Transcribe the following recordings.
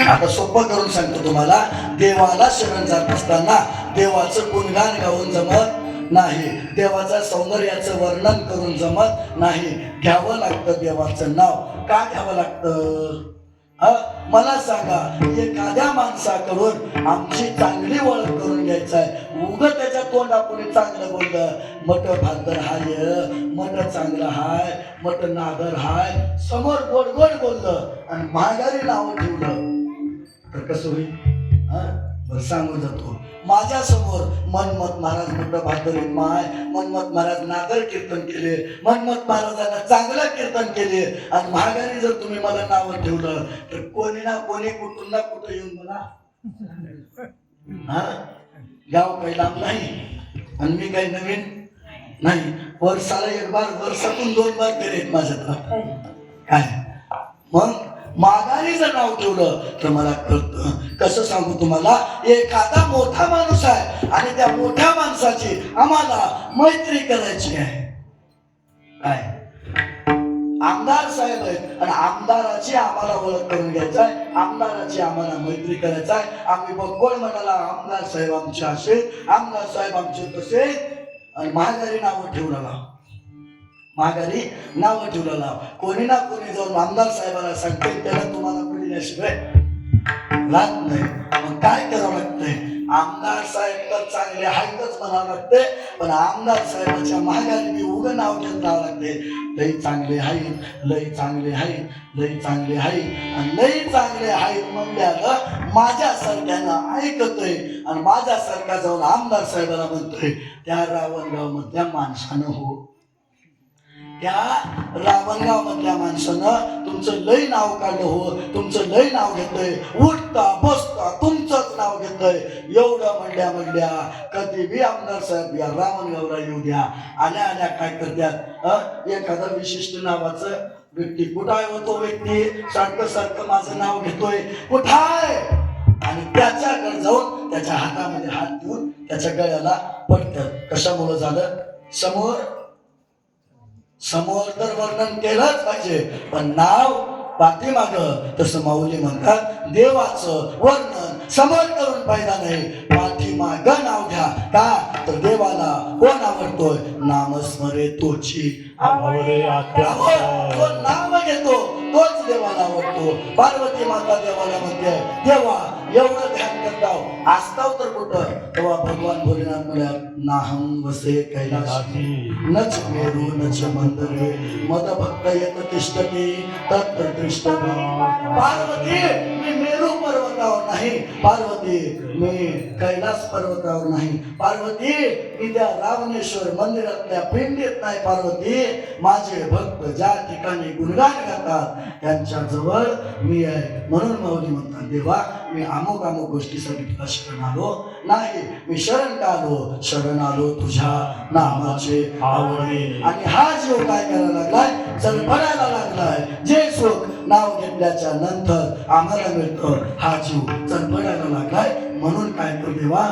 आता सोपं करून सांगतो तुम्हाला. देवाला शरण जात असताना देवाचं गुणगान गाऊन जमत नाही, देवाच्या सौंदर्याचं वर्णन करून जमत नाही. घ्यावं लागतं देवाचं नाव. का घ्यावं लागतं? मला सांगा, एखाद्या माणसाकडून आमची चांगली ओळख करून घ्यायचं आहे. उग त्याच्या तोंडापुढे चांगलं बोललं, मट भाकर हाय, मट चांगलं हाय, मट नादर हाय, समोर गोड गोड बोललं आणि महागारी नाव ठेवलं तर कसं होईल? बरं सांगून जातो. माझ्या समोर मनमत महाराज मोठं भाकर माय, मनमत महाराज नादर कीर्तन केले, मनमत महाराजांना चांगलं कीर्तन केले आणि महागारी जर तुम्ही मला नाव ठेवलं तर कोणी ना कोणी कुठून ना कुठं येऊन मला गाव काही लांब नाही आणि मी काही नवीन नाही. वर्षाला एक बार, वर्षातून 2 बार करेन माझ्यात. काय मग माघारीचं नाव ठेवलं तर मला कळतं. कसं सांगू तुम्हाला? एखादा मोठा माणूस आहे आणि त्या मोठ्या माणसाची आम्हाला मैत्री करायची आहे. काय आमदार साहेब आहेत आणि आमदाराची आम्हाला ओळख करून घ्यायचं आहे, आमदाराची आम्हाला मैत्री करायचं आहे. आम्ही बघोळ म्हणाला आमदार साहेब आमचे असे, आमदार साहेब आमचे तसे आणि महागारी नावं ठेवला, महागारी नावं ठेवलेला. कोणी ना कोणी जाऊन आमदार साहेबाला सांगते त्याला तुम्हाला मिळल्याशिवाय राहत नाही. मग काय करावं लागतंय? आमदार साहेब तर चांगले आहेतच म्हणावं लागते, पण आमदार साहेबाच्या महागारी उगं नाव घेत राहावं लागते. लई चांगले आहेत, लई चांगले आहेत, लई चांगले आहेत आणि लई चांगले आहेत म्हणल्यानं माझ्यासारख्यानं ऐकतोय आणि माझ्यासारखा जाऊन आमदार साहेबाला म्हणतोय त्या रावणगाव मधल्या माणसानं हो, त्या रावणगाव मधल्या माणसानं तुमचं लय नाव काढलं हो, तुमचं लय नाव घेतोय, उठता बसता तुमचंच नाव घेतोय. एवढं म्हणल्या कधी बी आमदार साहेब या रावणगावला येऊ द्या. आल्या काय करतात? एखादा विशिष्ट नावाचं व्यक्ती कुठं आहे हो, तो व्यक्ती सारखं माझं नाव घेतोय, कुठं आहे? आणि त्याच्याकडे जाऊन त्याच्या हातामध्ये हात देऊन त्याच्या गळ्याला पडतात. कशामुळे झालं? समोर तर वर्णन केलंच पाहिजे, पण नाव पाठीमाग. तसं माऊली म्हणतात देवाचं वर्णन समोर करून फायदा नाही, पाठीमाग नाव घ्या. का तर देवाला कोण आवडतोय? नामस्मरे तोची आवडे. तो नाव घेतो तोच देवाला आवडतो. पार्वती माता देवाला म्हणते देवा एवढं ध्यान करताव, आस्ताव तर कुठं? तेव्हा भगवान भोलेनाथ म्हणाल नाहं वसे कैलासी नच मेरू नच मंदरे मद भक्त येत तिष्ठती तत्र तिष्ठती. पार्वती मी मेरू पर्वतावर नाही, पार्वती मी कैलास पर्वतावर नाही, पार्वती मी त्या रावणेश्वर मंदिरातल्या पिंडीत नाही, पार्वती माझे भक्त ज्या ठिकाणी गुणगान गातात त्यांच्या जवळ मी आहे. म्हणून माऊली म्हणतात देवा मी अमुक गोष्टीसाठी तुला शरण आलो नाही, मी शरण का आलो? शरण आलो तुझ्या नामाचे आवडे. आणि हा जीव काय करायला लागलाय? चलपडायला लागलाय. जे सुख नाव घेतल्याच्या नंतर आम्हाला मिळतं हा जीव चलपडायला लागलाय. म्हणून काय तो देवा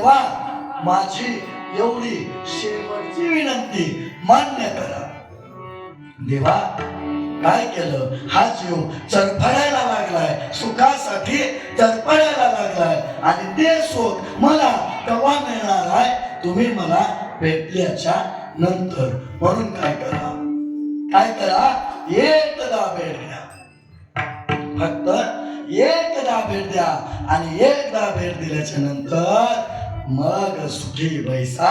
तेव्हा माझी एवढी शेवटची विनंती मान्य करा. देवा काय केलं, हा जीव चरफडायला लागलाय, सुखासाठी चरफडायला लागलाय आणि ते सुख मला केव्हा मिळणार आहे, तुम्ही मला भेटल्याच्या नंतर. म्हणून काय करा, एकदा भेट द्या, फक्त एकदा भेट द्या आणि एकदा भेट दिल्याच्या नंतर मग सुखी बैसा.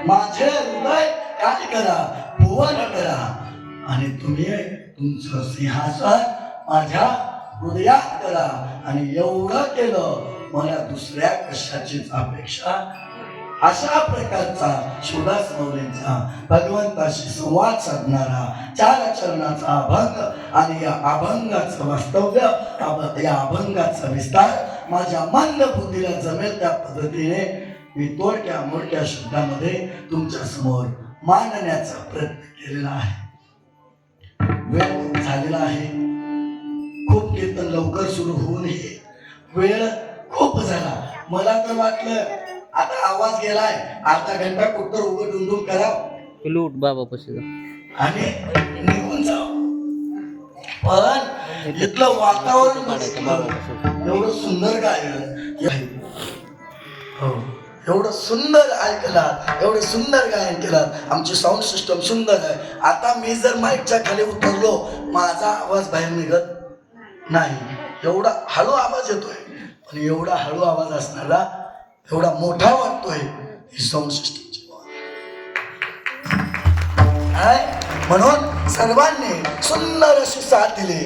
माझे हृदय काय करा, भुवन करा आणि तुम्ही तुमचं सिंहासन माझ्या हृदयात करा. आणि एवढं केलं, मला दुसऱ्या कशाचीच अपेक्षा. अशा प्रकारचा शिवदास माऊलींचा भगवंताशी संवाद साधणारा 4 चरणाचा अभंग आणि या अभंगाचं वास्तव्य, या अभंगाचा विस्तार माझ्या मंद बुद्धीला जमेल त्या पद्धतीने मी तोडक्या मोडक्या शब्दामध्ये तुमच्या समोर मांडण्याचा प्रयत्न केलेला आहे. वेळ झालेला आहे, खूप कीर्तन लवकर सुरू होऊ नये, वेळ खूप झाला. मला तर वाटलं आता आवाज गेलाय, अर्धा घंटा कुठं उघड डुंडून करा लूट बाबा पशी आणि निघून जाऊ. पण इथलं वातावरण एवढं सुंदर गायन, हो एवढं सुंदर ऐकलात, एवढं सुंदर गायन केलात. आमची साऊंड सिस्टम सुंदर आहे. आता मी जर माईकच्या खाली उतरलो, माझा आवाज बाहेर निघत नाही. एवढा हळू आवाज येतोय, पण एवढा हळू आवाज असणारा एवढा मोठा वाटतोय ही साऊंड सिस्टमची. म्हणून सर्वांनी सुंदर अशी साथ दिली,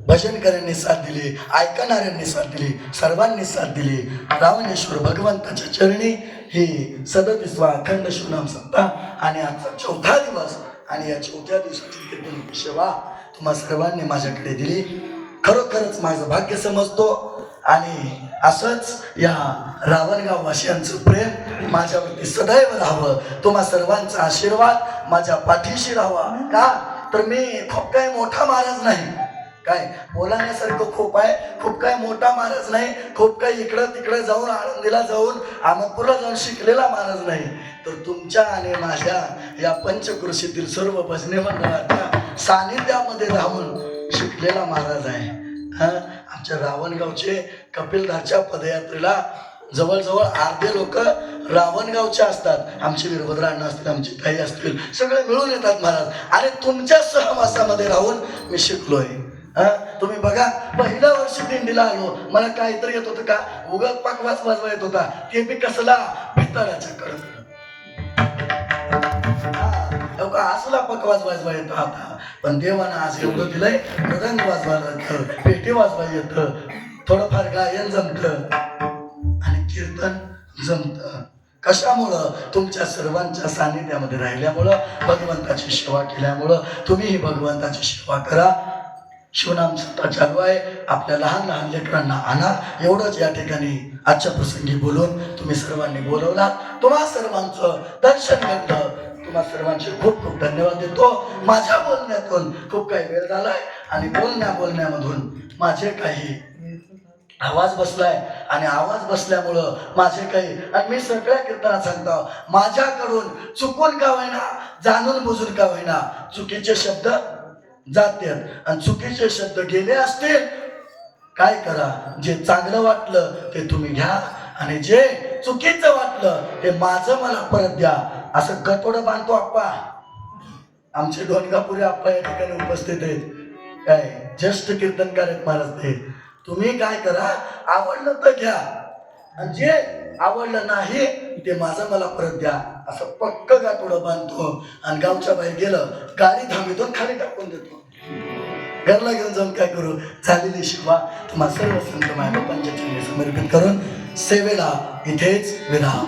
भजनकऱ्यांनी साथ दिली, ऐकणाऱ्यांनी साथ दिली, सर्वांनी साथ दिली. रावणेश्वर भगवंताच्या चरणी ही 37वा अखंड शिवनाम सप्ताह आणि आजचा 4था दिवस आणि या 4थ्या दिवसाची कीर्तन सेवा तुम्हा सर्वांनी माझ्याकडे दिली. खरोखरच माझं भाग्य समजतो. आणि असंच या रावणगाव वासियांचं प्रेम माझ्यावरती सदैव राहावं. तुम्हा सर्वांचा आशीर्वाद माझ्या पाठीशी राहावा. का तर मी खूप काही मोठा महाराज नाही, काय बोलण्यासारखं खूप आहे, खूप काय मोठा महाराज नाही, खूप काही इकडं तिकडं जाऊन आळंदीला जाऊन अहमदपूरला जाऊन शिकलेला महाराज नाही, तर तुमच्या आणि माझ्या या पंचकृषीतील सर्व भजनी मंडळाच्या सानिध्यामध्ये राहून शिकलेला महाराज आहे. आमच्या रावणगावचे कपिलधारच्या पदयात्रेला जवळजवळ अर्धे लोक रावणगावचे असतात. आमचे वीरभद्र अण्णा असतील, आमची ताई असतील, सगळे मिळून येतात महाराज. आणि तुमच्या सहवासामध्ये राहून मी शिकलोय. तुम्ही बघा, पहिल्या वर्षी दिंडीला आलो, मला काहीतरी येत होतं का, उगाच पाकवास वाजवा येत होता, ते बी कसला पितळाच्या कडक असला पकवाज वाजवा येतो आता. पण देवानं आज एवढं दिलंय, मृदंग वाजवायला येतं, पेटी वाजवा येतं, थोडंफार गायन जमतं आणि कीर्तन जमतं. कशामुळं? तुमच्या सर्वांच्या सानिध्यामध्ये राहिल्यामुळं, भगवंताची सेवा केल्यामुळं. तुम्हीही भगवंताची सेवा करा. शिवनाम सप्ताह चालू आहे, आपल्या लहान लहान लेकरांना आणा. एवढंच या ठिकाणी आजच्या प्रसंगी बोलून तुम्ही सर्वांनी बोलवलात. तुम्हा सर्वांचं दर्शन घडलं. तुम्हा सर्वांचे खूप खूप धन्यवाद देतो. माझ्या बोलण्यातून खूप काही वेळ झालाय आणि बोलण्यामधून माझे काही आवाज बसलाय आणि आवाज बसल्यामुळं माझे काही, आणि मी सगळ्या कीर्तनात सांगतो, माझ्याकडून चुकून का होईना, जाणून बुजून का होईना, चुकीचे शब्द जातात आणि चुकीचे शब्द गेले असतील, काय करा, जे चांगलं वाटलं ते तुम्ही घ्या आणि जे चुकीचं वाटलं ते माझं मला परत द्या. असं गटोडं बांधतो आप्पा. आमचे डोनगापुरी आप्पा या ठिकाणी उपस्थित आहेत, काय ज्येष्ठ कीर्तनकार आहेत महाराज ते. तुम्ही काय करा, आवडलं तर घ्या आणि जे आवडलं नाही ते माझं मला परत द्या. असं पक्क गाठोडं बांधतो आणि गावच्या बाहेर गेलं, गाडी थांबवतो, खाली टाकून देतो. घरला घेऊन जाऊन काय करू, झालेली शिवा तुम्हा सर्व संत मायबापांच्या चरणी समर्पित करून सेवेला इथेच विराम.